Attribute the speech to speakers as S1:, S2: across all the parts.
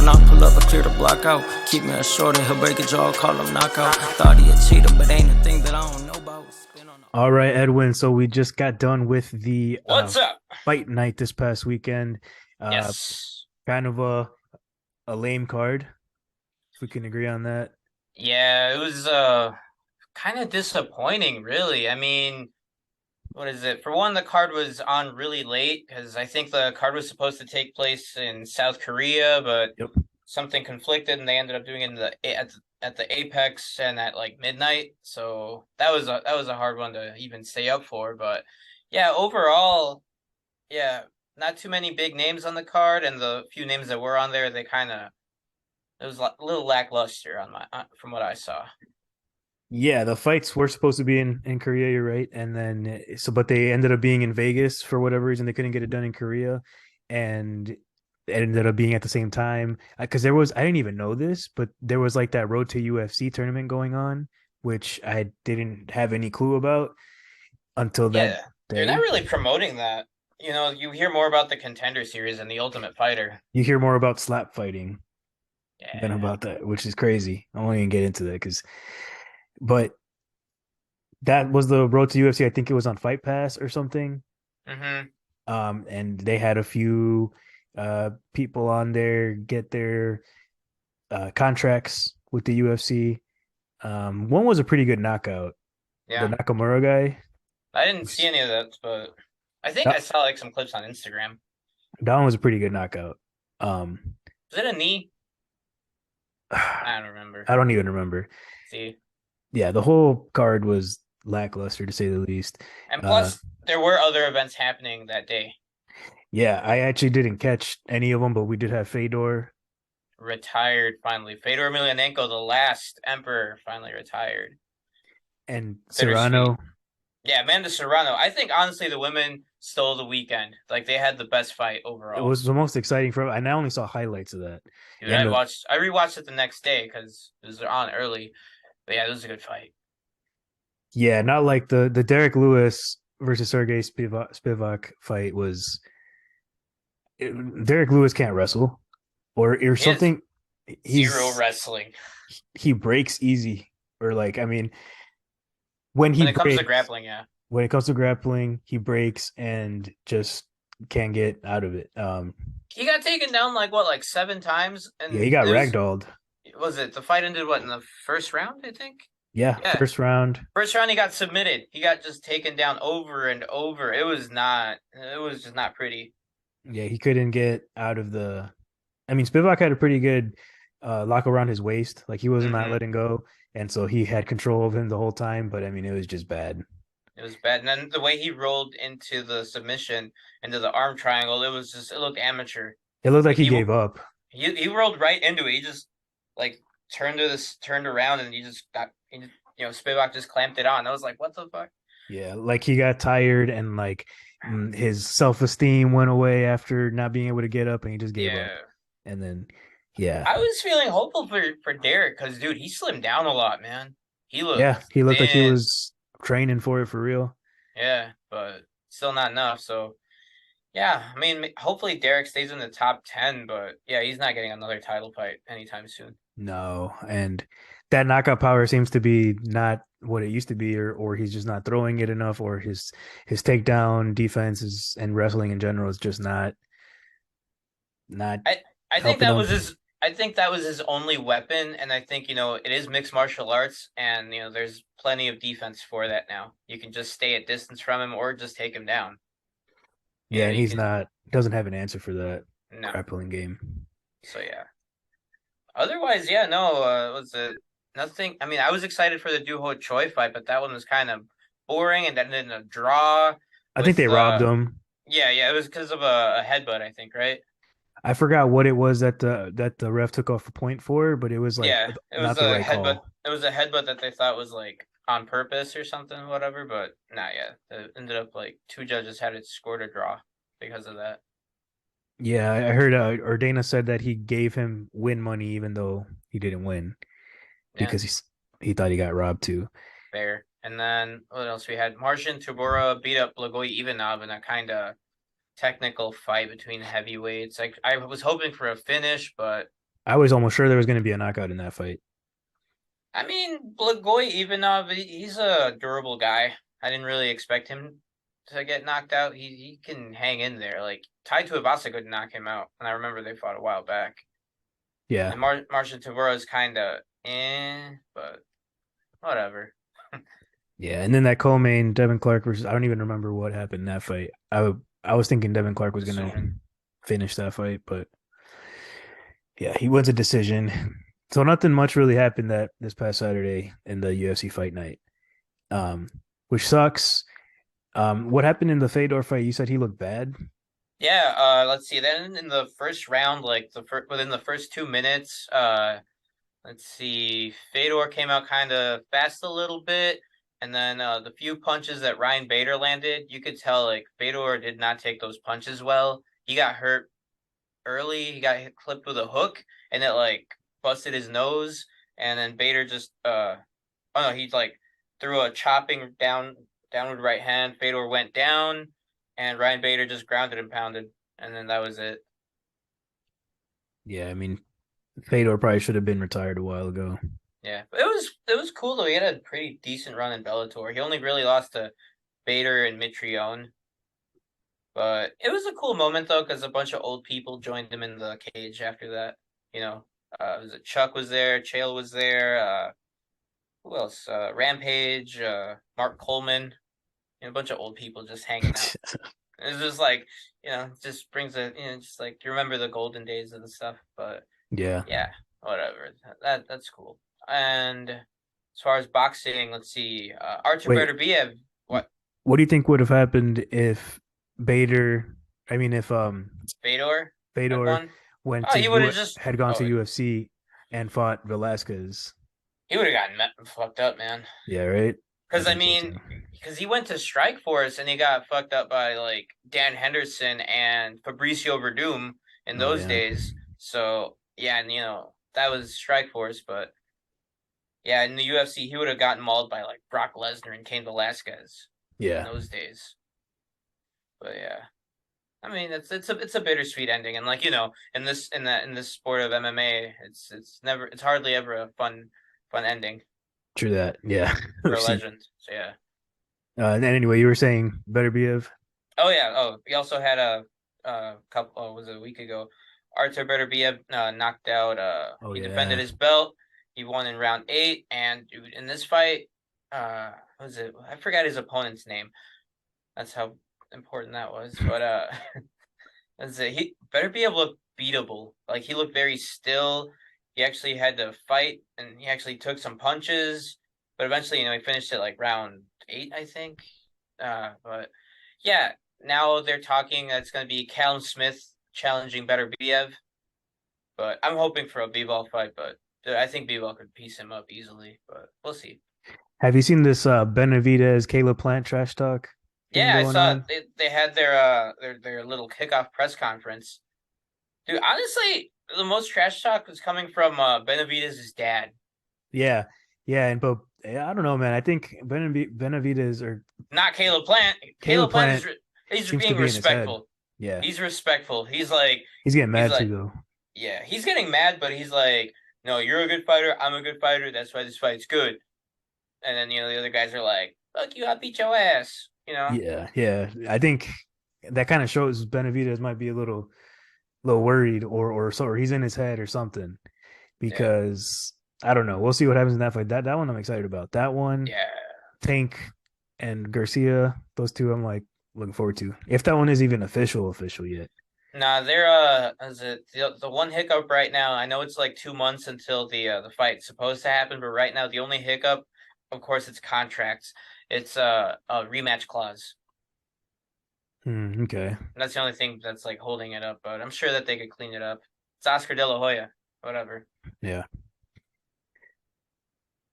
S1: when I pull up, I clear the block out. Keep me a shorty, he'll break a jaw, call him knockout. Thought he a cheater, but ain't a thing that I don't know about.
S2: All right, Edwin. So we just got done with the
S3: What's up?
S2: fight night this past weekend. Uh,
S3: Yes.
S2: kind of a lame card, if we can agree on that.
S3: Yeah, it was kind of disappointing, really. I mean, what is it? For one, the card was on really late because I think the card was supposed to take place in South Korea, but
S2: Yep.
S3: something conflicted and they ended up doing it in at the Apex and at like midnight. So that was a hard one to even stay up for, but yeah, overall, yeah, not too many big names on the card, and the few names that were on there, they kind of it was a little lackluster on my from what I saw.
S2: Yeah, the fights were supposed to be in Korea, you're right. And then but they ended up being in Vegas for whatever reason. They couldn't get it done in Korea, and it ended up being at the same time. Because I didn't even know this, but there was like that Road to UFC tournament going on, which I didn't have any clue about until that
S3: Yeah, they're not
S2: day.
S3: really promoting that. You know, you hear more about the Contender Series and the Ultimate Fighter.
S2: You hear more about slap fighting than
S3: Yeah.
S2: about that, which is crazy. I won't even get into that but that was the Road to UFC. I think it was on Fight Pass or something.
S3: Mm-hmm.
S2: And they had a few people on there get their contracts with the UFC. One was a pretty good knockout, the
S3: Yeah.
S2: Nakamura guy.
S3: I didn't see any of that, but I think I
S2: That,
S3: saw like some clips on Instagram.
S2: that one was a pretty good knockout. Um,
S3: Was it a knee? I
S2: I
S3: don't remember.
S2: don't even remember.
S3: See.
S2: Yeah, the whole card was lackluster to say the least.
S3: And
S2: Uh,
S3: plus, there were other events happening that day.
S2: yeah, I actually didn't catch any of them, but we did have Fedor
S3: Retired finally. Fedor Emelianenko, the last emperor, finally retired.
S2: and
S3: Bittersweet.
S2: Serrano.
S3: Yeah, Amanda Serrano. I think honestly the women stole the weekend. Like they had the best fight
S2: It
S3: overall.
S2: was the most exciting for, and I only saw highlights of that.
S3: Dude,
S2: And
S3: I rewatched it the next day because it was on early. But yeah, it was a good fight.
S2: yeah, not like the Derek Lewis versus Sergey Spivak fight was. Derek Lewis can't wrestle, or
S3: He has
S2: something.
S3: zero
S2: He's
S3: wrestling.
S2: he breaks easy, or like I mean, when he
S3: When it comes to
S2: breaks,
S3: grappling, yeah.
S2: when it comes to grappling, he breaks and just can't get out of it.
S3: He got taken down like what, like 7 times?
S2: Yeah, he
S3: And
S2: got
S3: it
S2: ragdolled.
S3: was it the fight ended what in the first round, I think?
S2: Yeah,
S3: Yeah.
S2: first round.
S3: First round he got submitted. He got just taken down over and over. It was just not pretty.
S2: Yeah, he couldn't get out of the. I mean, Spivak had a pretty good lock around his waist. Like he was not
S3: Mm-hmm.
S2: letting go, and so he had control of him the whole time. But I mean, it was just bad.
S3: It was bad. And then the way he rolled into the submission, into the arm triangle, it looked amateur.
S2: It looked like
S3: Like
S2: he gave up.
S3: he rolled right into it. He just like turned around and Spivak just clamped it on. I was like, what the fuck?
S2: Yeah, like he got tired and like his self esteem went away after not being able to get up, and he just gave up.
S3: Yeah.
S2: And then, yeah,
S3: I was feeling hopeful for Derek because dude, he slimmed down a lot, man. He looked
S2: yeah, he looked like he
S3: thin.
S2: was training for it for real.
S3: Yeah, but still not enough. So yeah, I mean, hopefully Derek stays in the top 10, but yeah, he's not getting another title fight anytime soon.
S2: No, and that knockout power seems to be not what it used to be, or he's just not throwing it enough, or his takedown defenses and wrestling in general is just not
S3: I I think
S2: helping
S3: that
S2: him.
S3: was his I think that was his only weapon, and I think, it is mixed martial arts, and there's plenty of defense for that now. You can just stay at distance from him or just take him down.
S2: Yeah, and
S3: You
S2: he's
S3: can
S2: not doesn't have an answer for that
S3: no.
S2: grappling game.
S3: So yeah. Otherwise, yeah, no, was it nothing? I mean, I was excited for the Duho Choi fight, but that one was kind of boring and ended in a draw
S2: I think
S3: with
S2: they robbed him.
S3: yeah, it was because of a headbutt, I think, right?
S2: I forgot what it was that the ref took off a point for, but it was like
S3: Yeah, it was
S2: not the
S3: a
S2: right
S3: headbutt.
S2: call.
S3: It was a headbutt that they thought was like on purpose or something, whatever. But nah, yeah, it ended up like two judges had it scored a draw because of that.
S2: Yeah, I heard Ordena said that he gave him win money even though he didn't win
S3: Yeah,
S2: because he thought he got robbed too.
S3: fair. And then what else we had? Marcin Tybura beat up Blagoy Ivanov in a kind of technical fight between heavyweights. Like I was hoping for a finish, but
S2: I was almost sure there was going to be a knockout in that fight.
S3: I mean, Blagoy, even though he's a durable guy, I didn't really expect him to get knocked out. He can hang in there. Like Tai Tuivasa could knock him out, and I remember they fought a while back.
S2: Yeah.
S3: And Marcin Tavora is kind of but whatever.
S2: Yeah, and then that co-main Devin Clark versus I don't even remember what happened in that fight. I was thinking Devin Clark was gonna
S3: Decision.
S2: finish that fight, but yeah, he wins a decision. So nothing much really happened that this past Saturday in the UFC Fight Night, um, which sucks. What happened in the Fedor fight? You said he looked bad.
S3: Yeah, let's see. Then in the first round, like within the first 2 minutes, let's see, Fedor came out kind of fast a little bit, and then the few punches that Ryan Bader landed, you could tell like Fedor did not take those punches well. He got hurt early. He got clipped with a hook, and it like busted his nose. And then Bader just oh no, he like threw a chopping downward right hand. Fedor went down, and Ryan Bader just grounded and pounded, and then that was it.
S2: Yeah, I mean, Fedor probably should have been retired a while ago.
S3: Yeah, but it was cool though. He had a pretty decent run in Bellator. He only really lost to Bader and Mitrione, but it was a cool moment though because a bunch of old people joined him in the cage after that. You know, was it Chuck was there, Chael was there, who else? Rampage, Mark Coleman, a bunch of old people just hanging out. It's just like just brings just like you remember the golden days of the stuff. But
S2: Yeah.
S3: yeah, whatever. That's cool. And as far as boxing, let's see. Artur
S2: Wait,
S3: Beterbiev. What?
S2: what do you think would have happened if Bader, I mean, if
S3: Fedor had
S2: Fedor
S3: won?
S2: went
S3: Oh,
S2: to
S3: he would
S2: U
S3: have just.
S2: had gone
S3: Oh,
S2: to UFC and fought Velasquez?
S3: he would have gotten fucked up, man.
S2: Yeah, right. I
S3: Because I
S2: think so
S3: mean,
S2: too.
S3: because he went to Strikeforce and he got fucked up by like Dan Henderson and Fabricio Verdum in
S2: Oh
S3: those
S2: yeah,
S3: days. So yeah, and that was Strikeforce, but yeah, in the UFC he would have gotten mauled by like Brock Lesnar and Cain Velasquez in
S2: yeah,
S3: those days. But yeah, I mean it's a bittersweet ending, and like in this sport of MMA, it's hardly ever a fun ending
S2: true that. Yeah,
S3: for a
S2: see.
S3: legend. So yeah.
S2: And anyway, you were saying better be of.
S3: Oh yeah. Oh, we also had a couple. Oh, was it a week ago? Artur Beterbiev knocked out.
S2: Oh
S3: He defended
S2: yeah,
S3: his belt. He won in round 8, and dude, in this fight, what was it? I forgot his opponent's name. That's how important that was. But that's it. He Beterbiev looked beatable. Like he looked very still. He actually had to fight, and he actually took some punches. But eventually, he finished it like round 8, I think. But yeah, now they're talking that it's going to be Callum Smith challenging Beterbiev, but I'm hoping for a B-ball fight. But I think B-ball could piece him up easily, but we'll see.
S2: have you seen this Benavidez Caleb Plant trash talk thing
S3: Yeah, I
S2: going
S3: saw it.
S2: on?
S3: They had their little kickoff press conference. Dude, honestly, the most trash talk was coming from Benavidez' dad.
S2: Yeah, yeah, and but yeah, I don't know, man. I think Benavidez or
S3: Not Caleb Plant.
S2: Caleb
S3: Caleb Plant
S2: Plant
S3: he's
S2: seems to
S3: being
S2: be in his head.
S3: respectful.
S2: Yeah,
S3: He's respectful.
S2: he's getting
S3: He's
S2: mad too
S3: like
S2: though.
S3: yeah, he's getting mad, but he's like, no, you're a good fighter. I'm a good fighter. That's why this fight's good. And then the other guys are like, fuck you, I beat your ass.
S2: Yeah, yeah. I think that kind of shows Benavidez might be a little worried or he's in his head or something
S3: Yeah,
S2: because I don't know. We'll see what happens in that fight. That one I'm excited about. That one,
S3: yeah.
S2: Tank and Garcia, those two I'm like looking forward to. If that one is even official yet.
S3: Nah, they're is it the one hiccup right now? I know it's like 2 months until the fight's supposed to happen, but right now the only hiccup, of course, it's contracts. It's a rematch clause.
S2: Okay.
S3: That's the only thing that's like holding it up, but I'm sure that they could clean it up. It's Oscar De La Hoya, whatever.
S2: Yeah,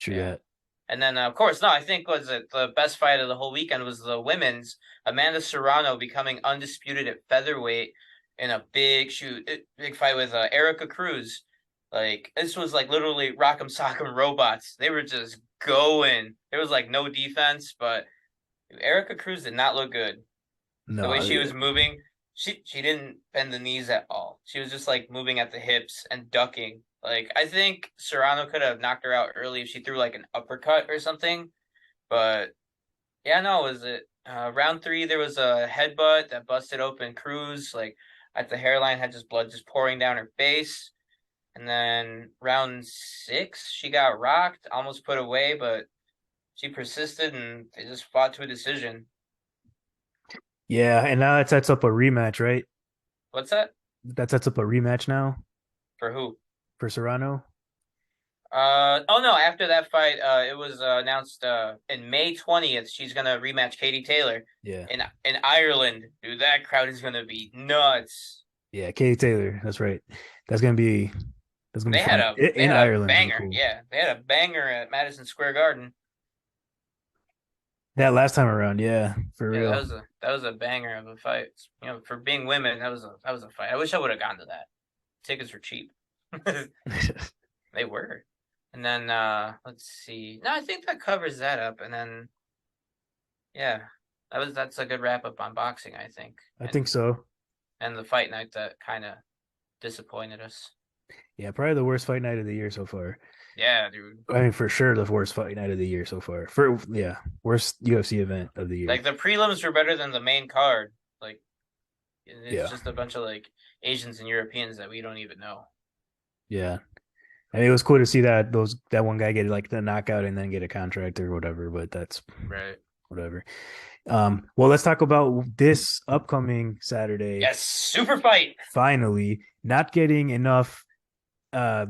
S2: true
S3: Yeah.
S2: that.
S3: And then, of course, no, I think was it the best fight of the whole weekend was the women's Amanda Serrano becoming undisputed at featherweight in a big fight with Erica Cruz. Like this was like literally Rock'em Sock'em robots. They were just going. There was like no defense, but Erica Cruz did not look good. The way
S2: No,
S3: she was moving, She didn't bend the knees at all. She was just like moving at the hips and ducking. Like I think Serrano could have knocked her out early if she threw like an uppercut or something. But yeah, no, was it round three? There was a headbutt that busted open Cruz like at the hairline, had just blood just pouring down her face. And then round six, she got rocked, almost put away, but she persisted and they just fought to a decision.
S2: Yeah, and now that sets up a rematch, right?
S3: What's that?
S2: That sets up a rematch now
S3: For who?
S2: for Serrano.
S3: Oh no, after that fight, it was announced in May 20th she's gonna rematch Katie Taylor
S2: Yeah.
S3: in Ireland. Dude, that crowd is gonna be nuts.
S2: Yeah, Katie Taylor. That's right. That's gonna be
S3: They had
S2: fun.
S3: a they
S2: In
S3: had a
S2: Ireland, it'll be
S3: banger.
S2: cool.
S3: Yeah, they had a banger at Madison Square Garden.
S2: That last time around, yeah, for
S3: Yeah,
S2: real.
S3: that was a banger of a fight. You know, for being women, that was a fight. I wish I would have gone to that. Tickets were cheap. They were. And then let's see. No, I think that covers that up. And then yeah, that's a good wrap up on boxing, I think.
S2: I think so.
S3: And the fight night that kind of disappointed us.
S2: Yeah, probably the worst fight night of the year so far.
S3: Yeah, dude.
S2: I mean, for sure, the worst fight night of the year so far. For yeah, worst UFC event of the year.
S3: Like the prelims were better than the main card. Like it's
S2: Yeah,
S3: just a bunch of like Asians and Europeans that we don't even know.
S2: yeah. I mean, it was cool to see that one guy get like the knockout and then get a contract or whatever. But that's
S3: Right.
S2: whatever. Well, let's talk about this upcoming Saturday.
S3: Yes, super fight.
S2: Finally, not getting enough. Uh,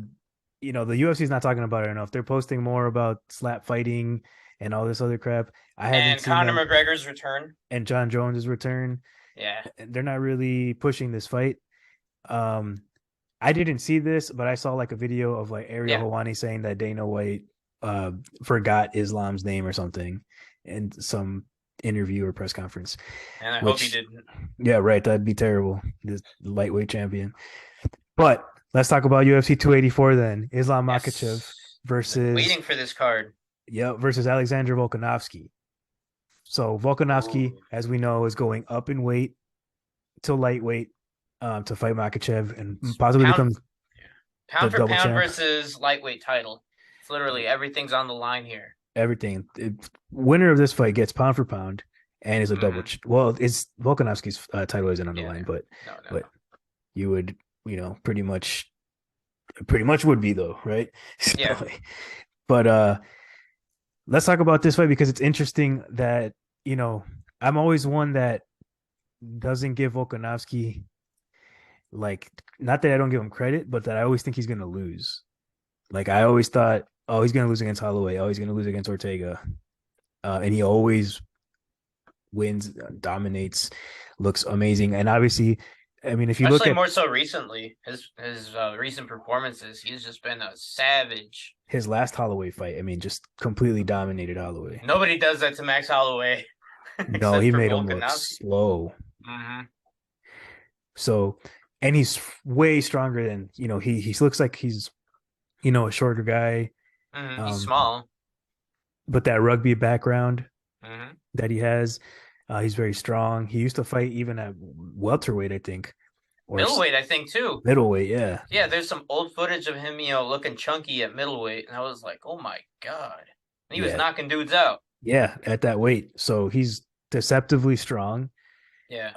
S2: the UFC is not talking about it enough. They're posting more about slap fighting and all this other crap. I haven't
S3: And
S2: seen
S3: Conor
S2: them.
S3: McGregor's return.
S2: And John Jones' return.
S3: Yeah.
S2: They're not really pushing this fight. Um, I didn't see this, but I saw like a video of like Ariel
S3: Yeah.
S2: Helwani saying that Dana White forgot Islam's name or something in some interview or press conference.
S3: And I hope he
S2: Which,
S3: didn't.
S2: yeah, right, that'd be terrible. This lightweight champion. But let's talk about UFC 284 then. Islam Makhachev
S3: Yes.
S2: versus
S3: Waiting for this card.
S2: versus Alexander Volkanovski. So Volkanovski,
S3: Ooh.
S2: as we know, is going up in weight to lightweight to fight Makhachev and possibly become the
S3: Pound for
S2: double
S3: pound
S2: champ.
S3: versus lightweight title. It's literally everything's on the line here.
S2: Everything. Winner of this fight gets pound for pound and is a double. Well, it's Volkanovski's title isn't on the line, but
S3: No.
S2: you would pretty much would be though, right? So,
S3: Yeah.
S2: But let's talk about this fight because it's interesting that I'm always one that doesn't give Volkanovski like not that I don't give him credit, but that I always think he's gonna lose. Like I always thought, oh, he's gonna lose against Holloway, oh, he's gonna lose against Ortega, and he always wins, dominates, looks amazing, and obviously, I mean, if you look at
S3: more so recently, his recent performances, he's just been a savage.
S2: his last Holloway fight, I mean, just completely dominated Holloway.
S3: Nobody does that to Max Holloway.
S2: No, he made him look slow.
S3: Mm-hmm.
S2: So, and he's way stronger than he looks like he's a shorter guy.
S3: Mm-hmm. He's small,
S2: but that rugby background
S3: mm-hmm.
S2: that he has, he's very strong. He used to fight even at welterweight, I think,
S3: or middleweight, I think too.
S2: Middleweight, yeah.
S3: Yeah, there's some old footage of him, looking chunky at middleweight, and I was like, oh my god, and he was knocking dudes out.
S2: Yeah, at that weight, so he's deceptively strong.
S3: Yeah.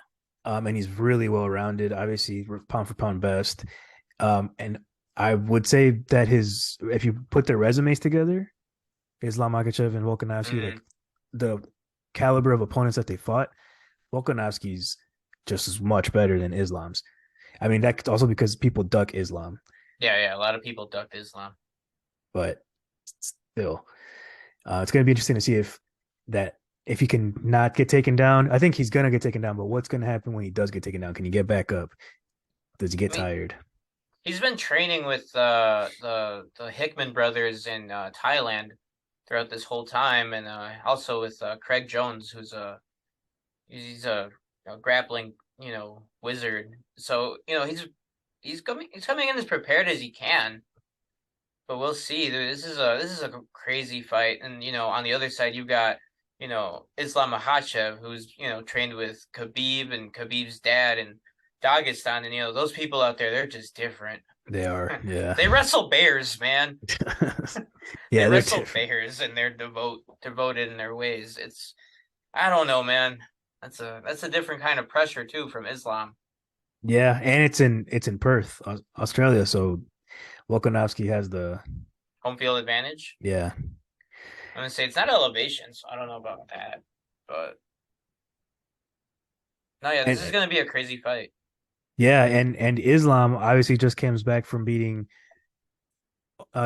S2: And he's really well rounded. Obviously, pound for pound best. And I would say that if you put their resumes together, Islam Makhachev and Volkanovski, like the caliber of opponents that they fought, Volkanovski's just as much better than Islam's. I mean, that's also because people duck Islam.
S3: Yeah, a lot of people ducked Islam.
S2: But still, it's going to be interesting to see if he can not get taken down. I think he's going to get taken down, but what's going to happen when he does get taken down? Can he get back up? Does he get tired?
S3: He's been training with the Hickman brothers in Thailand throughout this whole time, and also with Craig Jones, who's he's a grappling wizard. So he's coming in as prepared as he can. But we'll see. This is a crazy fight, and on the other side you've got Islam Makhachev, who's trained with Khabib and Khabib's dad in Dagestan, and those people out there, they're just different.
S2: They are, yeah.
S3: They wrestle bears, man. They
S2: Yeah, they're
S3: wrestle
S2: different.
S3: bears, and they're devoted in their ways. I don't know, man. That's a different kind of pressure too from Islam.
S2: Yeah, and it's in Perth, Australia. So Volkanovski has the
S3: Home field advantage.
S2: yeah.
S3: I'm gonna say it's not elevation, so I don't know about that. But no, yeah, this is
S2: And
S3: gonna be a crazy fight.
S2: yeah, and Islam obviously just comes back from beating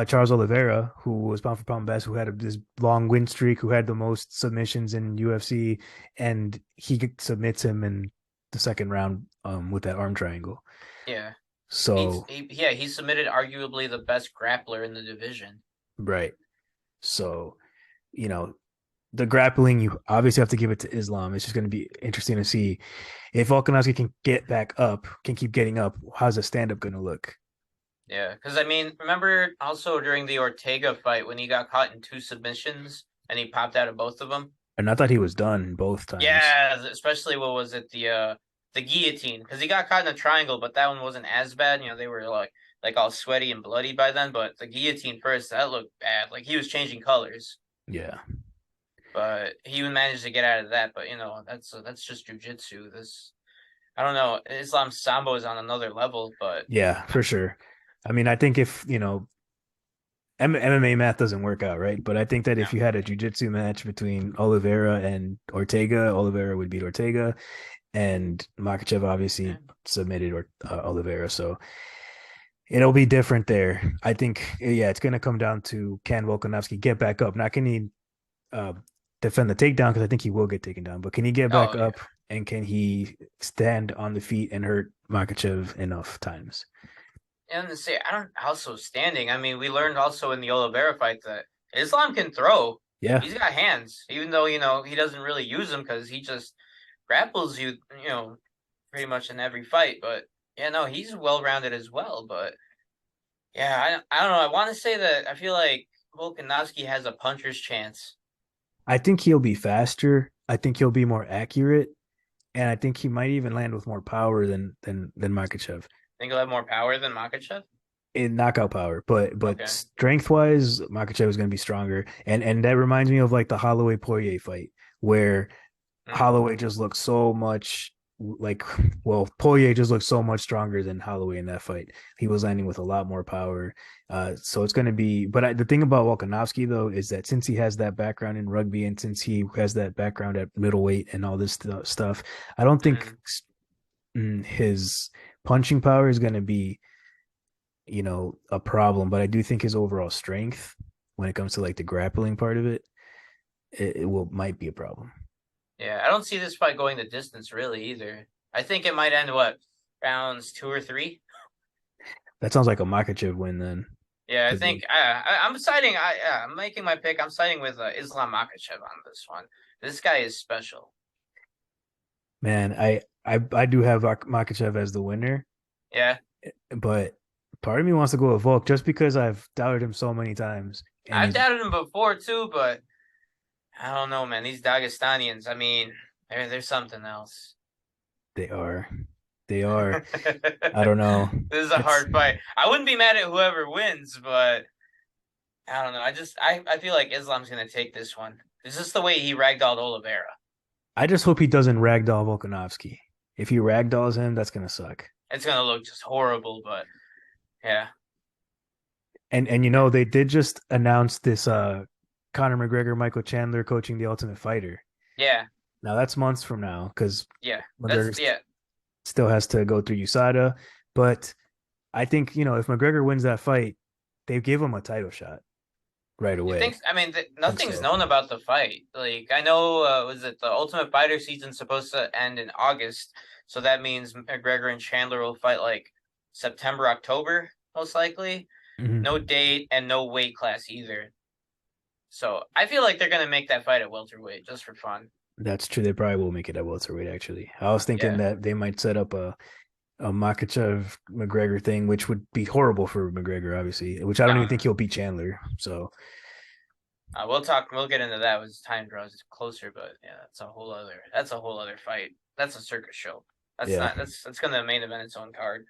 S2: Charles Oliveira, who was pound for pound best, who had this long win streak, who had the most submissions in UFC, and he submits him in the second round with that arm triangle.
S3: Yeah.
S2: So
S3: He submitted arguably the best grappler in the division.
S2: right. So, you know, the grappling, you obviously have to give it to Islam. It's just going to be interesting to see if Volkanovski can get back up, can keep getting up. How's the stand up going to look?
S3: Yeah, because I mean, remember also during the Ortega fight when he got caught in two submissions and he popped out of both of them?
S2: And I thought he was done both times.
S3: Yeah, especially what was it, the guillotine, because he got caught in a triangle, but that one wasn't as bad. They were like all sweaty and bloody by then, but the guillotine first, that looked bad. Like he was changing colors,
S2: Yeah.
S3: but he managed to get out of that. But that's just jujitsu. I don't know. Islam Sambo is on another level, but
S2: Yeah, for sure. I mean, I think if, MMA math doesn't work out, right? But I think that
S3: no.
S2: if you had a jiu-jitsu match between Oliveira and Ortega, Oliveira would beat Ortega, and Makhachev obviously submitted Oliveira. So it'll be different there. I think, yeah, it's going to come down to can Volkanovski get back up? Not can he defend the takedown, because I think he will get taken down, but can he get back up and can he stand on the feet and hurt Makhachev enough times?
S3: And to say, I don't also standing. I mean, we learned also in the Oliveira fight that Islam can throw.
S2: Yeah.
S3: He's got hands, even though, he doesn't really use them because he just grapples you, pretty much in every fight. But yeah, no, he's well rounded as well. But yeah, I don't know. I want to say that I feel like Volkanovski has a puncher's chance.
S2: I think he'll be faster. I think he'll be more accurate. And I think he might even land with more power than Makhachev.
S3: Think he'll have more power than Makhachev?
S2: In knockout power, but
S3: Okay.
S2: strength wise, Makhachev is going to be stronger, and that reminds me of like the Holloway Poirier fight where Holloway just looked so much Poirier just looked so much stronger than Holloway in that fight. He was landing with a lot more power, so it's going to be. But the thing about Volkanovski though is that since he has that background in rugby and since he has that background at middleweight and all this stuff, I don't think his punching power is going to be a problem, but I do think his overall strength when it comes to like the grappling part of it, it might be a problem.
S3: Yeah, I don't see this fight going the distance really either. I think it might end rounds 2 or 3.
S2: That sounds like a Makhachev win then.
S3: Yeah, I think I'm siding. I'm making my pick. I'm siding with Islam Makhachev on this one. This guy is special.
S2: Man, I do have Makhachev as the winner.
S3: Yeah,
S2: but part of me wants to go with Volk just because I've doubted him so many times.
S3: I've doubted him before too, but I don't know, man. These Dagestanians, I mean, they're something else.
S2: They are. I don't know.
S3: This is a hard fight. I wouldn't be mad at whoever wins, but I don't know. I feel like Islam's gonna take this one. Is this the way he ragdolled Oliveira?
S2: I just hope he doesn't ragdoll Volkanovski. If he ragdolls him, that's gonna suck.
S3: It's gonna look just horrible, but yeah.
S2: And they did just announce this Conor McGregor, Michael Chandler coaching The Ultimate Fighter.
S3: Yeah.
S2: Now that's months from now because
S3: McGregor
S2: still has to go through USADA. But I think, if McGregor wins that fight, they give him a title shot right away.
S3: Nothing's known about the fight. Like, I know, was it the Ultimate Fighter season's supposed to end in August? So that means McGregor and Chandler will fight like September, October, most likely. Mm-hmm. No date and no weight class either. So I feel like they're going to make that fight at welterweight just for fun.
S2: That's true. They probably will make it at welterweight, actually. I was thinking that they might set up a Makhachev McGregor thing, which would be horrible for McGregor, obviously, which I don't even think he'll beat Chandler. So
S3: We'll get into that as time draws closer, but yeah, that's a whole other fight. That's a circus show. That's
S2: Yeah.
S3: not that's gonna main event its own card.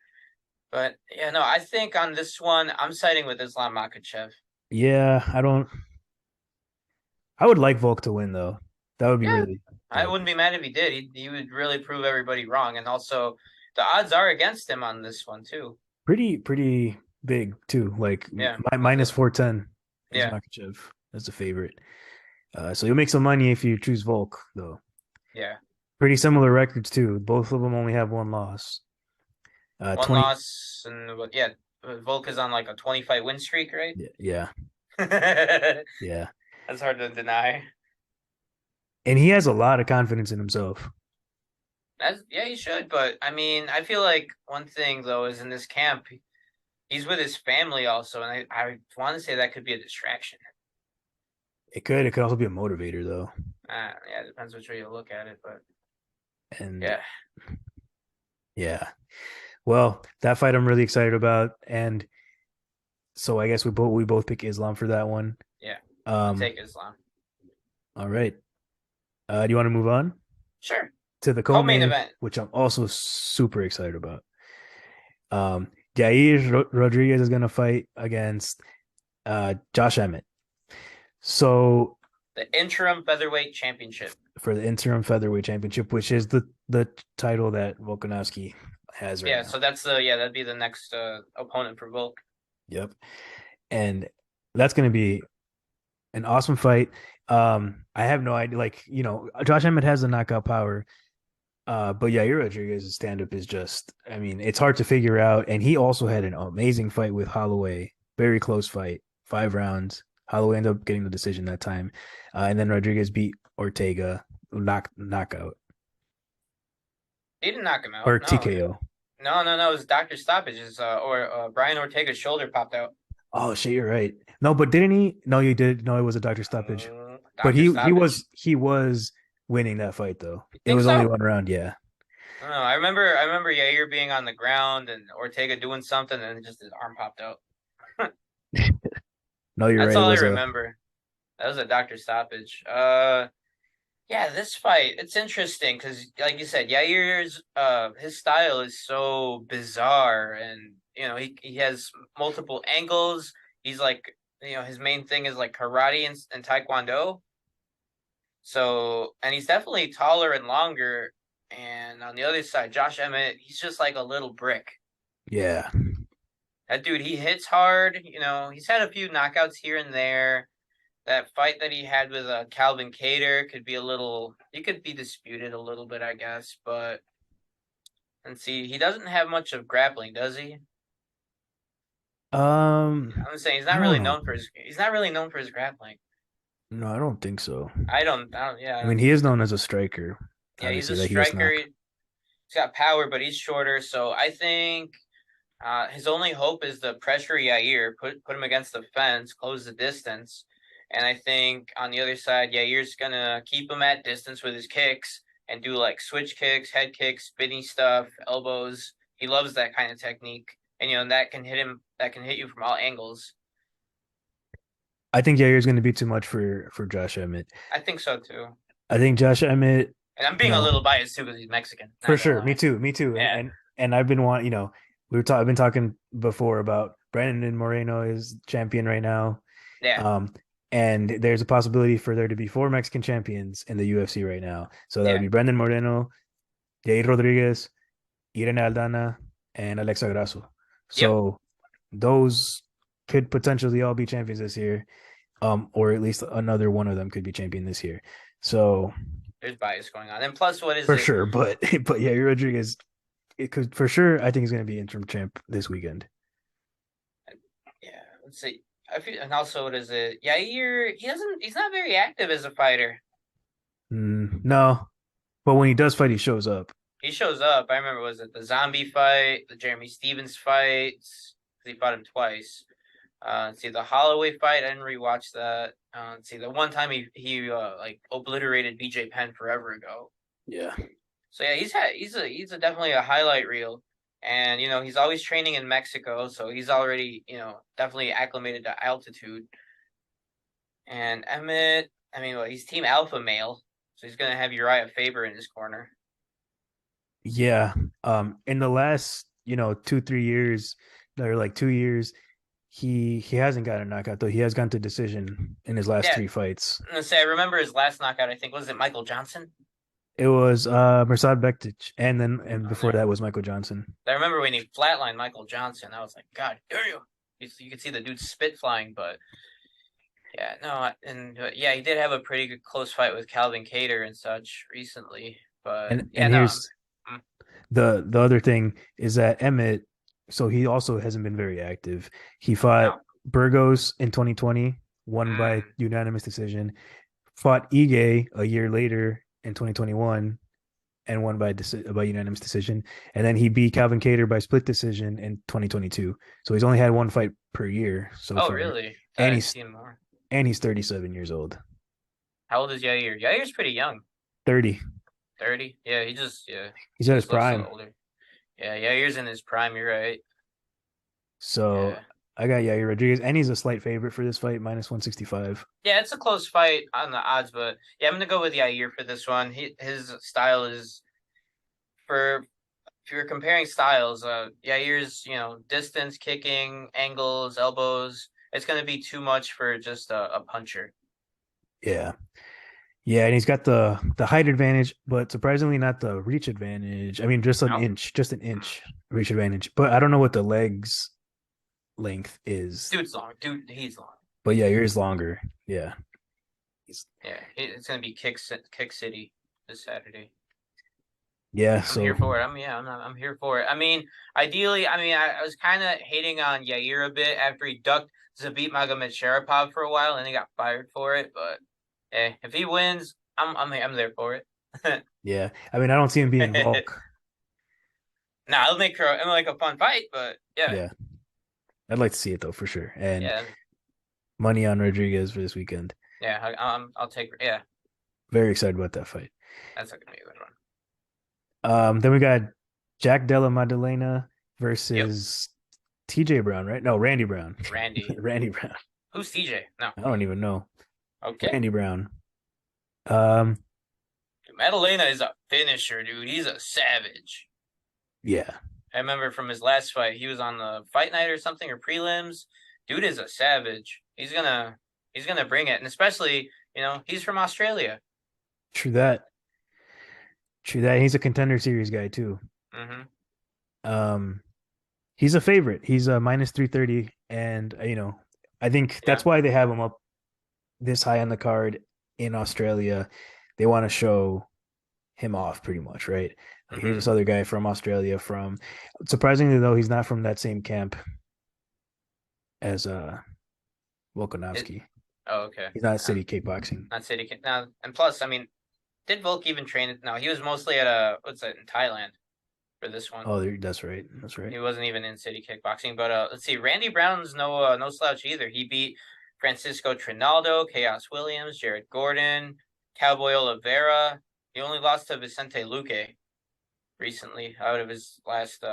S3: But yeah, no, I think on this one, I'm siding with Islam Makhachev.
S2: Yeah, I would like Volk to win though. That would be
S3: Yeah,
S2: really
S3: I
S2: dope.
S3: wouldn't be mad if he did. He would really prove everybody wrong, and also the odds are against him on this one too.
S2: Pretty big too. Like
S3: Yeah,
S2: minus 410 is
S3: yeah,
S2: Makhachev as a favorite. So you'll make some money if you choose Volk though.
S3: yeah.
S2: Pretty similar records too. Both of them only have one loss.
S3: One
S2: 20.
S3: loss, and yeah, Volk is on like a 20-fight win streak, right?
S2: Yeah,
S3: That's
S2: yeah.
S3: hard to deny.
S2: And he has a lot of confidence in himself.
S3: Yeah, he should. But I mean, I feel like one thing though is in this camp, he's with his family also, and I want to say that could be a distraction.
S2: It could also be a motivator though.
S3: Yeah, it depends which way you look at it, but
S2: And
S3: yeah,
S2: yeah. Well, that fight I'm really excited about. And so I guess we both pick Islam for that one.
S3: yeah, I'll
S2: Um,
S3: take Islam.
S2: all right. Do you want to move on
S3: Sure,
S2: to the
S3: co-main
S2: co-main,
S3: event.
S2: which I'm also super excited about? Jair Rodriguez is gonna fight against Josh Emmett. So
S3: The interim featherweight championship.
S2: for the interim featherweight championship, which is the title that Volkanovski has right
S3: Yeah,
S2: now.
S3: so that'd be the next opponent for Volk.
S2: Yep. And that's gonna be an awesome fight. I have no idea. Like, Josh Emmett has the knockout power. But Yair Rodriguez's stand-up is just, I mean, it's hard to figure out. And he also had an amazing fight with Holloway. Very close fight, 5 rounds. Holloway ended up getting the decision that time. And then Rodriguez beat Ortega, knockout.
S3: He didn't knock him out.
S2: Or
S3: No,
S2: TKO.
S3: no. It was Doctor Stoppage's or Brian Ortega's shoulder popped out.
S2: Oh shit, you're right. No, but didn't he? No, you did. No, it was a doctor stoppage. But
S3: Doctor
S2: he
S3: Stoppage.
S2: he was winning that fight though.
S3: You
S2: It
S3: think
S2: was only
S3: so?
S2: 1 round, yeah.
S3: I don't know. I remember Yair being on the ground and Ortega doing something and just his arm popped out.
S2: No, you're
S3: That's
S2: right. It
S3: all I
S2: was a
S3: remember. That was a doctor stoppage. Yeah, this fight, it's interesting because like you said, Yair's his style is so bizarre and he has multiple angles. He's like his main thing is like karate and taekwondo. So and he's definitely taller and longer. And on the other side, Josh Emmett, he's just like a little brick.
S2: yeah.
S3: That dude, he hits hard. He's had a few knockouts here and there. That fight that he had with Calvin Cater he could be disputed a little bit, I guess. But and see, he doesn't have much of grappling, does he? I'm saying
S2: I don't know.
S3: he's not really known for his grappling.
S2: No, I don't think so.
S3: Yeah, I
S2: I mean,
S3: don't
S2: he
S3: think
S2: is
S3: so.
S2: known as a striker.
S3: Yeah, he's a
S2: Obviously, that he gets
S3: striker.
S2: knocked.
S3: He's got power, but he's shorter. So I think his only hope is to pressure Yair, put him against the fence, close the distance. And I think on the other side, Yair's gonna keep him at distance with his kicks and do like switch kicks, head kicks, spinny stuff, elbows. He loves that kind of technique. And that can hit you from all angles.
S2: I think Yair is going to be too much for Josh Emmett.
S3: I think so too.
S2: I think Josh Emmett,
S3: And I'm
S2: you
S3: being a
S2: know,
S3: little biased too because he's Mexican.
S2: for
S3: Not gonna
S2: sure. Me
S3: lie.
S2: too. Me too.
S3: Yeah.
S2: And I've been I've been talking before about Brandon Moreno is champion right now.
S3: Yeah.
S2: And there's a possibility for there to be 4 Mexican champions in the UFC right now. So that would
S3: Yeah.
S2: be Brandon Moreno, Jair Rodriguez, Irene Aldana, and Alexa Grasso. So those could potentially all be champions this year. Or at least another one of them could be champion this year. So
S3: There's bias going on. And plus, what is
S2: for
S3: it?
S2: sure, but yeah, Rodriguez, it could for sure. I think he's going to be interim champ this weekend.
S3: Yeah. Let's see. I feel, and also, what is it? Yair, he's not very active as a fighter.
S2: No, but when he does fight, he shows up.
S3: He shows up. I remember, was it the zombie fight, the Jeremy Stevens fights? He fought him twice. See the Holloway fight. I didn't rewatch that. See the one time he like obliterated BJ Penn forever ago.
S2: Yeah.
S3: So yeah, he's definitely a highlight reel, and he's always training in Mexico, so he's already definitely acclimated to altitude. And Emmett, I mean, well, he's team alpha male, so he's gonna have Uriah Faber in his corner.
S2: Yeah. In the last, 2-3 years, or like 2 years, he hasn't got a knockout though. He has gone to decision in his last
S3: Yeah,
S2: three fights.
S3: I'm gonna say I remember his last knockout. I think was it Michael Johnson.
S2: It was Mirsad Bektic, and
S3: Oh,
S2: before that was Michael Johnson.
S3: I remember when he flatlined Michael Johnson. I was like, God, dare you! You could see the dude spit flying, but yeah, no, and yeah, he did have a pretty good close fight with Calvin Kattar and such recently. But
S2: And
S3: yeah,
S2: and
S3: no,
S2: here's the other thing is that Emmett, so he also hasn't been very active. He fought
S3: no.
S2: Burgos in 2020, won by unanimous decision. Fought Ige a year later in 2021 and won by unanimous decision. And then he beat Calvin Kattar by split decision in 2022. So he's only had one fight per year so
S3: Oh,
S2: far.
S3: really?
S2: And
S3: I've
S2: he's
S3: seen more.
S2: and he's 37 years old.
S3: How old is Yair? Yair's pretty young.
S2: 30.
S3: 30? Yeah,
S2: He's at his
S3: just looks a
S2: prime.
S3: little older. Yeah, Yair's in his prime. You're right.
S2: So
S3: Yeah.
S2: I got Yair Rodriguez, and he's a slight favorite for this fight, -165.
S3: Yeah, it's a close fight on the odds, but yeah, I'm gonna go with Yair for this one. His style is for if you're comparing styles, Yair's distance, kicking, angles, elbows. It's gonna be too much for just a puncher.
S2: Yeah. Yeah, and he's got the height advantage, but surprisingly not the reach advantage. I mean, just an inch reach advantage. But I don't know what the legs length is.
S3: Dude's long. He's long.
S2: But yeah, yours longer. Yeah.
S3: Yeah, it's gonna be Kick City this Saturday.
S2: Yeah,
S3: I'm here for it. I'm here for it. I mean, ideally, I was kind of hating on Yair a bit after he ducked Zabit Magomedsharipov for a while and he got fired for it. But if he wins, I'm there for it.
S2: yeah, I mean, I don't see him being Volk.
S3: Nah, it'll make a fun fight, but yeah.
S2: Yeah, I'd like to see it though for sure. And
S3: Yeah,
S2: money on Rodriguez for this weekend.
S3: yeah, I'll take. Yeah,
S2: Very excited about that fight.
S3: that's gonna be a good one.
S2: Then we got Jack Della Maddalena versus TJ Brown, right? No, Randy Brown.
S3: Randy.
S2: Randy Brown.
S3: Who's TJ? No.
S2: I don't even know.
S3: Okay.
S2: Randy Brown.
S3: Maddalena is a finisher, dude. He's a savage.
S2: Yeah.
S3: I remember from his last fight, he was on the fight night or something or prelims. Dude is a savage. He's gonna bring it, and especially he's from Australia.
S2: True that. He's a contender series guy too.
S3: Mm-hmm.
S2: He's a favorite. He's a -330, and I think that's why they have him up this high on the card in Australia. They want to show him off pretty much, right? Like, here's this other guy from Australia. Surprisingly though, he's not from that same camp as Volkanovski.
S3: Oh, okay.
S2: He's not City Kickboxing.
S3: Not City Kick. Now, and plus, I mean, did Volk even train? No, he was mostly at in Thailand for this one.
S2: Oh, that's right. That's right.
S3: He wasn't even in City Kickboxing. But let's see, Randy Brown's no slouch either. He beat Francisco Trinaldo, Chaos Williams, Jared Gordon, Cowboy Oliveira. He only lost to Vicente Luque recently out of his last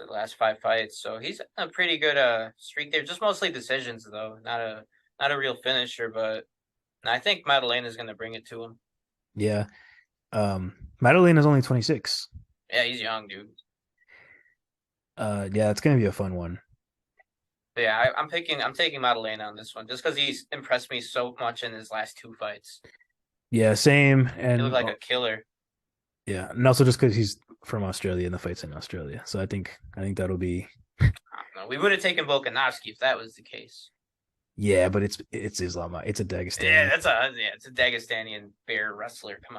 S3: last 5 fights. So he's a pretty good streak there. Just mostly decisions though, not a real finisher. But I think Maddalena is going to bring it to him.
S2: Yeah. Maddalena is only 26.
S3: Yeah, he's young, dude.
S2: Yeah, it's gonna be a fun one.
S3: But yeah, I'm taking Maddalena on this one just because he's impressed me so much in his last 2 fights.
S2: Yeah, same. And
S3: he looked like a killer.
S2: Yeah, and also just because he's from Australia and the fight's in Australia, so I think that'll be.
S3: I don't know. We would have taken Volkanovski if that was the case.
S2: Yeah, but it's Islam. It's a Dagestani.
S3: Yeah, it's a Dagestani bear wrestler. Come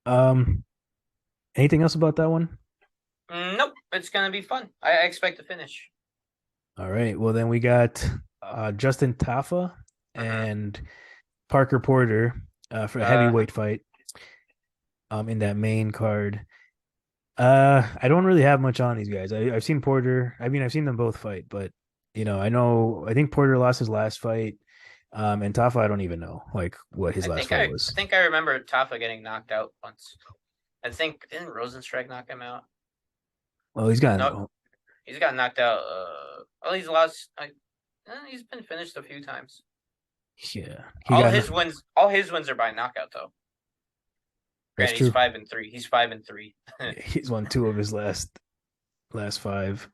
S2: on. Anything else about that one?
S3: Nope. It's gonna be fun. I expect to finish.
S2: All right. Well, then we got Justin Tafa and Parker Porter for a heavyweight fight. In that main card. I don't really have much on these guys. I've seen Porter. I mean, I've seen them both fight, but I think Porter lost his last fight. And Tafa, I don't even know what his last fight was.
S3: I think I remember Tafa getting knocked out once. I think didn't Rosenstrike knock him out?
S2: Well, he's got
S3: knocked out Well, he's lost. He's been finished a few times.
S2: Yeah,
S3: All his wins are by knockout, though.
S2: That's
S3: Granted, he's
S2: true.
S3: 5-3. He's 5-3.
S2: Yeah, he's won 2 of his last 5.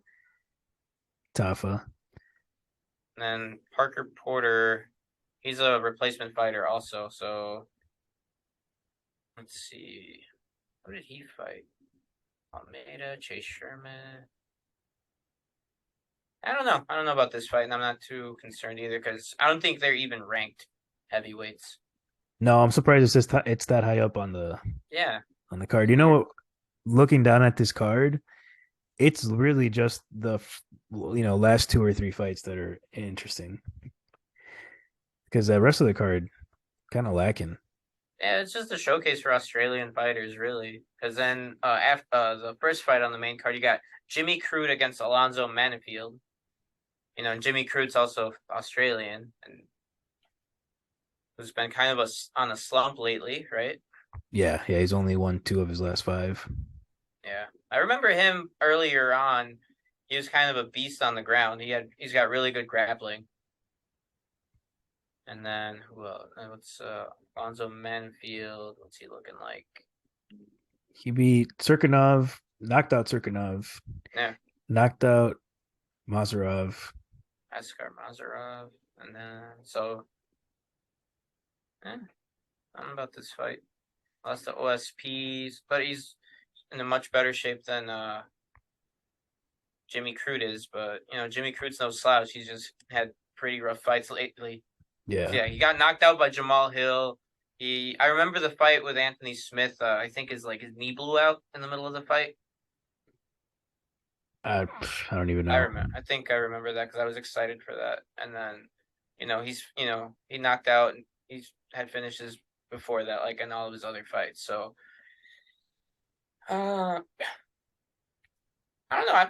S2: Tafa.
S3: And then Parker Porter, he's a replacement fighter also. So let's see, who did he fight? Almeida, Chase Sherman. I don't know. I don't know about this fight, and I'm not too concerned either because I don't think they're even ranked heavyweights.
S2: No, I'm surprised it's that high up on the card. You know what? Looking down at this card, it's really just the last 2 or 3 fights that are interesting. Because the rest of the card kind of lacking.
S3: Yeah, it's just a showcase for Australian fighters, really. Because then after the first fight on the main card, you got Jimmy Crute against Alonzo Manifield. Jimmy Crute's also Australian and who's been kind of on a slump lately, right?
S2: Yeah, he's only won 2 of his last 5.
S3: Yeah, I remember him earlier on. He was kind of a beast on the ground. He's got really good grappling. And then who else? What's Alonzo Manifield? What's he looking like?
S2: He beat Serkinov, knocked out Serkinov.
S3: Yeah.
S2: Knocked out Mazarov.
S3: Askar Mazarov. And then I don't know about this fight. Lost the OSPs, but he's in a much better shape than Jimmy Crute is. But Jimmy Crute's no slouch. He's just had pretty rough fights lately.
S2: Yeah.
S3: So, he got knocked out by Jamal Hill. I remember the fight with Anthony Smith. I think his knee blew out in the middle of the fight.
S2: I don't even know.
S3: I think I remember that because I was excited for that. And then, he knocked out and he's had finishes before that, like in all of his other fights. So, I don't know.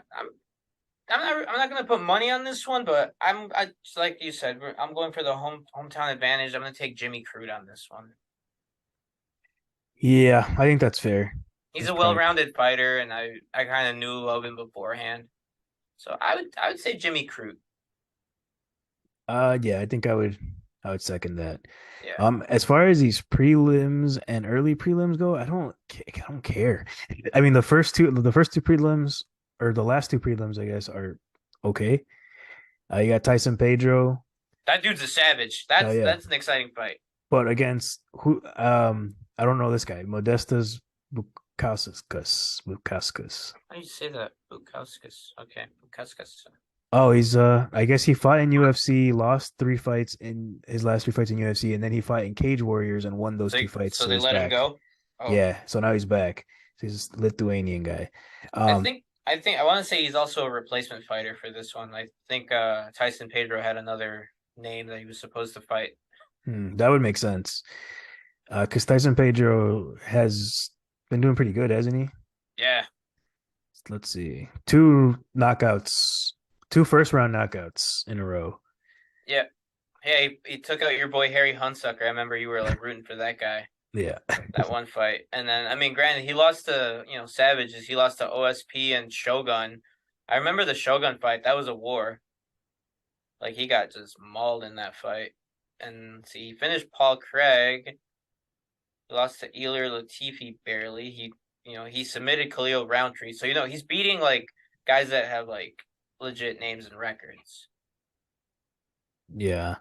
S3: I'm not gonna put money on this one, but I just like you said, I'm going for the hometown advantage. I'm gonna take Jimmy Crute on this one.
S2: Yeah, I think that's fair.
S3: He's a well-rounded fighter, and I kind of knew of him beforehand, so I would say Jimmy Crute.
S2: Yeah, I think I would second that.
S3: Yeah.
S2: As far as these prelims and early prelims go, I don't care. I mean, the first two prelims or the last 2 prelims, I guess, are okay. You got Tyson Pedro.
S3: That dude's a savage. That's an exciting fight.
S2: But against who? I don't know this guy. Modestas Bukauskas.
S3: How do you say that? Bukauskas. Okay, Bukauskas.
S2: Oh, he's I guess he fought in UFC, lost 3 fights in his last 3 fights in UFC, and then he fought in Cage Warriors and won those 2 fights.
S3: So they let him go?
S2: Oh. Yeah, so now he's back. So he's a Lithuanian guy.
S3: I think I want to say he's also a replacement fighter for this one. I think Tyson Pedro had another name that he was supposed to fight.
S2: That would make sense. Because Tyson Pedro has been doing pretty good, hasn't he?
S3: Yeah.
S2: Let's see. 2 knockouts. 2 first-round knockouts in a row.
S3: Yeah. Hey, he took out your boy Harry Hunsucker. I remember you were rooting for that guy.
S2: Yeah.
S3: That one fight. And then, I mean, granted, he lost to, Savages. He lost to OSP and Shogun. I remember the Shogun fight. That was a war. He got just mauled in that fight. And see, he finished Paul Craig. He lost to Ilir Latifi barely. He submitted Khalil Roundtree. So, he's beating, guys that have, legit names and records.
S2: Yeah.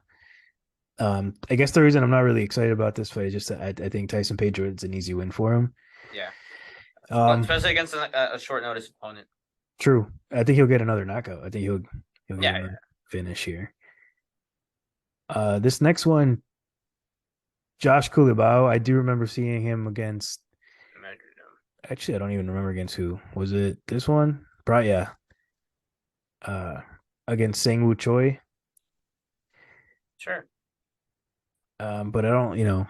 S2: I guess the reason I'm not really excited about this fight is just that I think Tyson Pedro is an easy win for him.
S3: Yeah. Especially against a short notice opponent.
S2: True. I think he'll get another knockout. I think he'll get a finish here. This next one, Josh Kulibao, I do remember seeing him against. Actually, I don't even remember against who. Was it this one? Probably, yeah. Against Sang-Woo Choi.
S3: Sure.
S2: But I don't,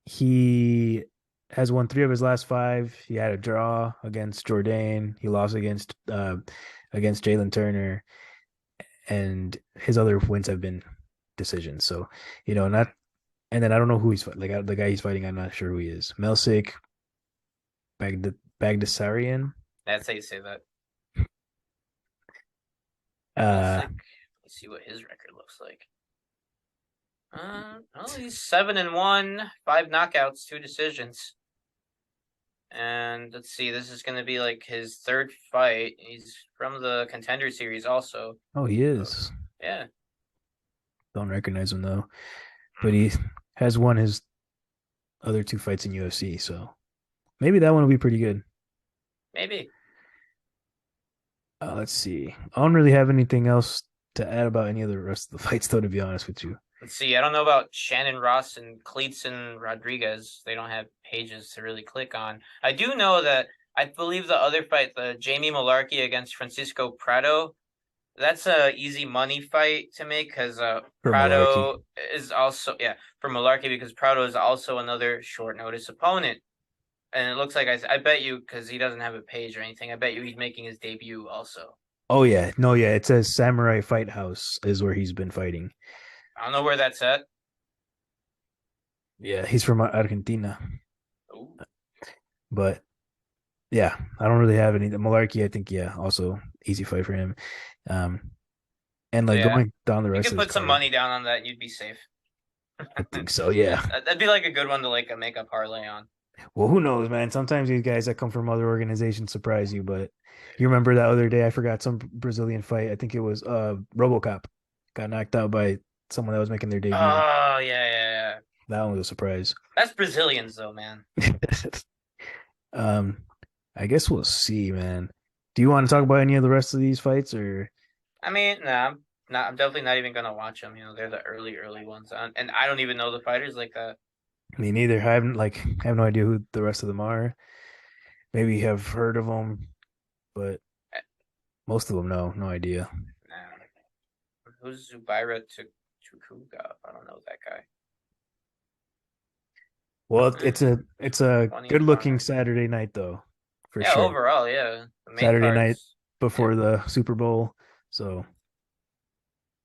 S2: he has won 3 of his last 5. He had a draw against Jourdain. He lost against Jalen Turner, and his other wins have been decisions. So, not. And then I don't know who he's fighting. The guy he's fighting, I'm not sure who he is. Melsik Bagdasarian.
S3: That's how you say that. I don't
S2: Uh,
S3: think. Let's see what his record looks like. Well, he's 7-1, 5 knockouts, 2 decisions. And let's see, this is going to be like his 3rd fight. He's from the Contender Series also.
S2: oh, he
S3: So,
S2: is.
S3: yeah.
S2: Don't recognize him though, but he has won his other 2 fights in UFC, so maybe that one will be pretty good.
S3: Maybe.
S2: Let's see. I don't really have anything else to add about any of the rest of the fights, though, to be honest with you.
S3: Let's see. I don't know about Shannon Ross and Cleetson Rodriguez. They don't have pages to really click on. I do know that I believe the other fight, the Jamie Malarkey against Francisco Prado, that's a easy money fight to make because
S2: For Malarkey.
S3: Prado is also for Malarkey because Prado is also another short notice opponent. And it looks like I bet you because he doesn't have a page or anything. I bet you he's making his debut also.
S2: Oh yeah, no, yeah. It says Samurai Fight House is where he's been fighting.
S3: I don't know where that's at.
S2: Yeah, he's from Argentina,
S3: Ooh.
S2: but yeah, I don't really have any. Malarkey, I think, yeah, also easy fight for him. And like
S3: Yeah,
S2: going down the
S3: you
S2: rest
S3: could
S2: of his
S3: put some
S2: card,
S3: money down on that, and you'd be safe.
S2: I think so. Yeah.
S3: That'd be like a good one to like make a parlay on.
S2: Well, who knows, man? Sometimes these guys that come from other organizations surprise you. But you remember that other day? I forgot some Brazilian fight. I think it was RoboCop got knocked out by someone that was making their debut.
S3: Oh yeah.
S2: That one was a surprise.
S3: That's Brazilians though, man.
S2: um, I guess we'll see, man. Do you want to talk about any of the rest of these fights, or
S3: I mean, nah, I'm definitely not even gonna watch them. They're the early ones, and I don't even know the fighters like that.
S2: me neither? I haven't I have no idea who the rest of them are. Maybe have heard of them, but
S3: Eh,
S2: most of them, no idea.
S3: Nah. Who's Zubaira Tukuga? I don't know that guy.
S2: Well, it's a good looking
S3: 25.
S2: Saturday night though, for
S3: Yeah,
S2: sure.
S3: overall, yeah. The main
S2: Saturday night
S3: cards.
S2: before the Super Bowl, so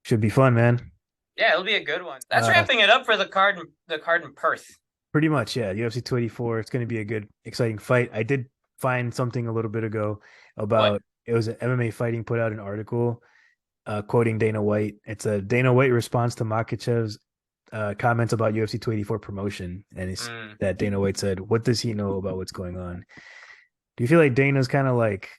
S2: should be fun, man.
S3: Yeah, it'll be a good one. That's
S2: Uh,
S3: wrapping it up for the card in Perth.
S2: Pretty much, yeah. UFC 284. It's going to be a good, exciting fight. I did find something a little bit ago
S3: What?
S2: about it was an MMA Fighting put out an article quoting Dana White. It's a Dana White response to Makhachev's comments about UFC 284 promotion, and it's that Dana White said, "What does he know about what's going on?" Do you feel like Dana's kind of like,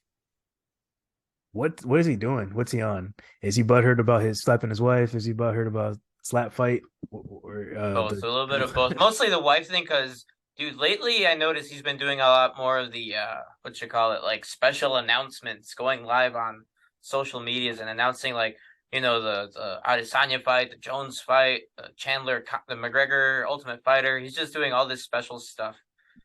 S2: what is he doing? What's he on? Is he butthurt about his slapping his wife? Is he butthurt about slap fight or
S3: Both, a little bit of both. Mostly the wife thing, because dude, lately I noticed he's been doing a lot more of the what you call it, like special announcements, going live on social medias and announcing like the Adesanya fight, the Jones fight, the the McGregor Ultimate Fighter. He's just doing all this special stuff,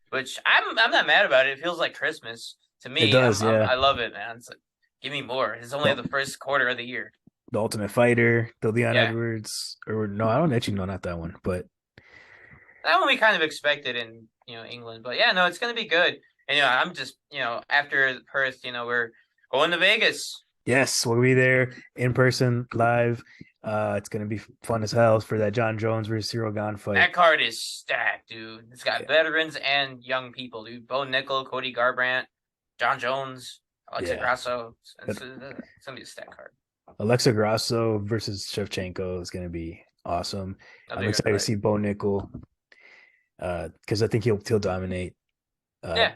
S3: which I'm not mad about it. It feels like Christmas to
S2: It
S3: me.
S2: does, yeah.
S3: I love it, man. It's like, give me more. It's only the first quarter of the year.
S2: The Ultimate Fighter, the Leon
S3: Yeah.
S2: Edwards, or no, I don't actually know, not that one, but
S3: That one we kind of expected in England, but yeah, no, it's gonna be good. And I'm just after Perth, we're going to Vegas.
S2: yes, we'll be there in person, live. It's gonna be fun as hell for that John Jones versus Cyril Gane fight.
S3: That card is stacked, dude. It's got veterans and young people, dude. Bo Nickel, Cody Garbrandt, John Jones, Alexa Grasso. It's gonna be a stacked card.
S2: Alexa Grasso versus Shevchenko is gonna be awesome. I'm excited to see Bo Nickel because I think he'll dominate.
S3: Yeah.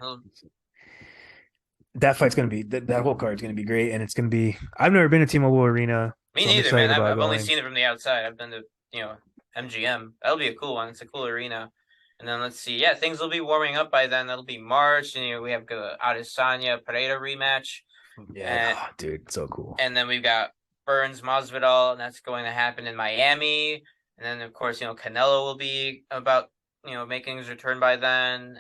S2: That fight's gonna be that whole card's gonna be great, and it's gonna be. I've never been to T-Mobile Arena.
S3: Me
S2: so
S3: neither, man. I've only
S2: going.
S3: seen it from the outside. I've been to MGM. That'll be a cool one. It's a cool arena. And then let's see. Yeah, things will be warming up by then. That'll be March. And we have the Adesanya Pereira rematch.
S2: Yeah, dude, so cool.
S3: And then we've got Burns Masvidal, and that's going to happen in Miami. And then of course, Canelo will be about making his return by then.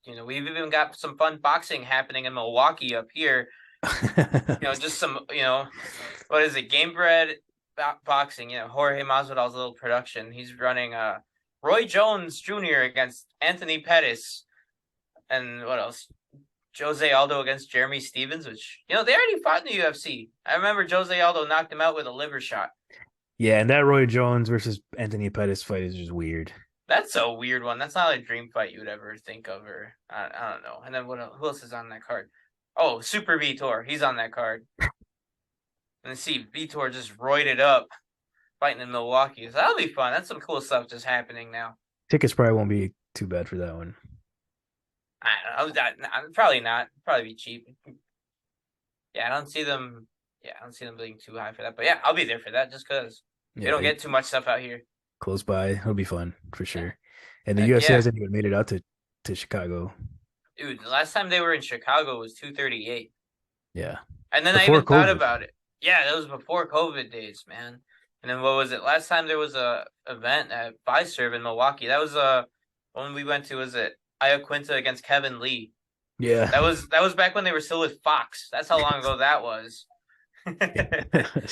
S3: And we've even got some fun boxing happening in Milwaukee up here. Just some what is it? Game Bread Boxing. Jorge Masvidal's little production. He's running Roy Jones Jr. against Anthony Pettis, and what else? Jose Aldo against Jeremy Stevens, which they already fought in the UFC. I remember Jose Aldo knocked him out with a liver shot.
S2: Yeah, and that Roy Jones versus Anthony Pettis fight is just weird.
S3: That's a weird one. That's not a dream fight you would ever think of, or I don't know. And then who else is on that card? Oh, Super Vitor. He's on that card. and see Vitor just roided up fighting in Milwaukee. So that'll be fun. That's some cool stuff just happening now.
S2: Tickets probably won't be too bad for that one.
S3: I don't know. Probably not. Probably be cheap. Yeah, I don't see them. Yeah, I don't see them being too high for that. But yeah, I'll be there for that just because they don't get too much stuff out here.
S2: Close by. It'll be fun for sure. And the UFC hasn't even made it out to Chicago.
S3: Dude, the last time they were in Chicago was 238.
S2: Yeah.
S3: And then
S2: Before
S3: I even thought
S2: COVID.
S3: about it. Yeah, that was before COVID days, man. And then what was it? Last time there was a event at Fiserv in Milwaukee. That was when we went to, was it Iaquinta against Kevin Lee?
S2: Yeah.
S3: That was back when they were still with Fox. That's how long ago that was.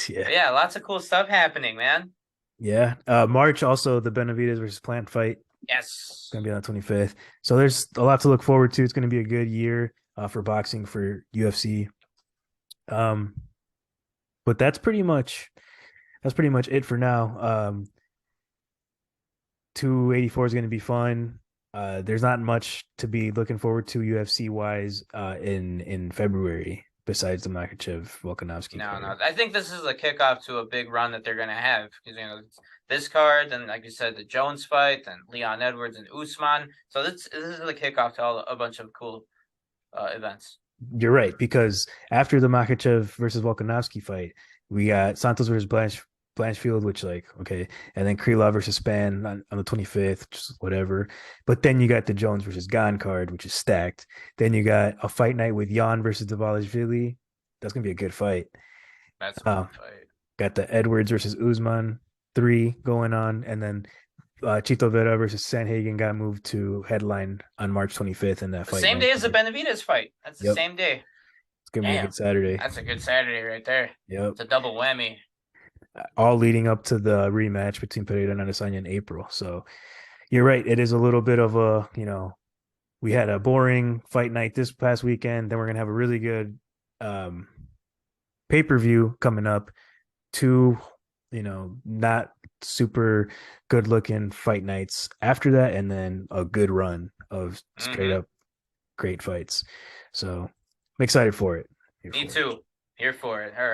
S3: Yeah, lots of cool stuff happening, man.
S2: Yeah. March also the Benavidez versus Plant fight.
S3: Yes.
S2: It's gonna be on the 25th. So there's a lot to look forward to. It's gonna be a good year for boxing for UFC. But that's pretty much it for now. 284 is gonna be fun. There's not much to be looking forward to UFC wise in February besides the Makhachev Volkanovski.
S3: No. I think this is a kickoff to a big run that they're gonna have because this card, and like you said, the Jones fight, and Leon Edwards and Usman. So this is the kickoff to a bunch of cool events.
S2: You're right, because after the Makhachev versus Volkanovski fight, we got Santos versus Blanchfield, which okay, and then Krylov versus Span on the 25th, just whatever. But then you got the Jones versus Gane card, which is stacked. Then you got a fight night with Jan versus Dvalishvili. That's gonna be a good fight.
S3: That's a good fight.
S2: Got the Edwards versus Usman 3 going on, and then Chito Vera versus Sanhagen got moved to headline on March 25th in that fight.
S3: Same day as the Benavidez fight. That's the same day.
S2: It's gonna be a good Saturday.
S3: That's a good Saturday right there.
S2: Yep.
S3: It's a double whammy.
S2: All leading up to the rematch between Pereira and Adesanya in April. So you're right. It is a little bit of a, we had a boring fight night this past weekend. Then we're going to have a really good pay-per-view coming up. 2, not super good looking fight nights after that. And then a good run of straight up great fights. So I'm excited for it.
S3: Me too. Here for it. All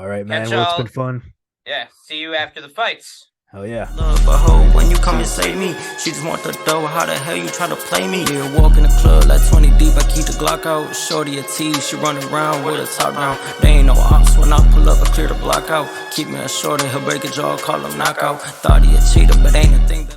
S3: right,
S2: man. Well, it's been fun.
S3: Yeah, see you after the fights.
S2: Hell yeah.
S1: Love a hoe when you come and save me. She just want the dough. How the hell you try to play me? Yeah, walk in the club like 20 deep. I keep the Glock out. Shorty a tease. She running around with her top down. They ain't no ops when I pull up. I clear the block out. Keep me a shorty. He'll break a jaw. Call him knockout. Thought he a cheater, but ain't a thing that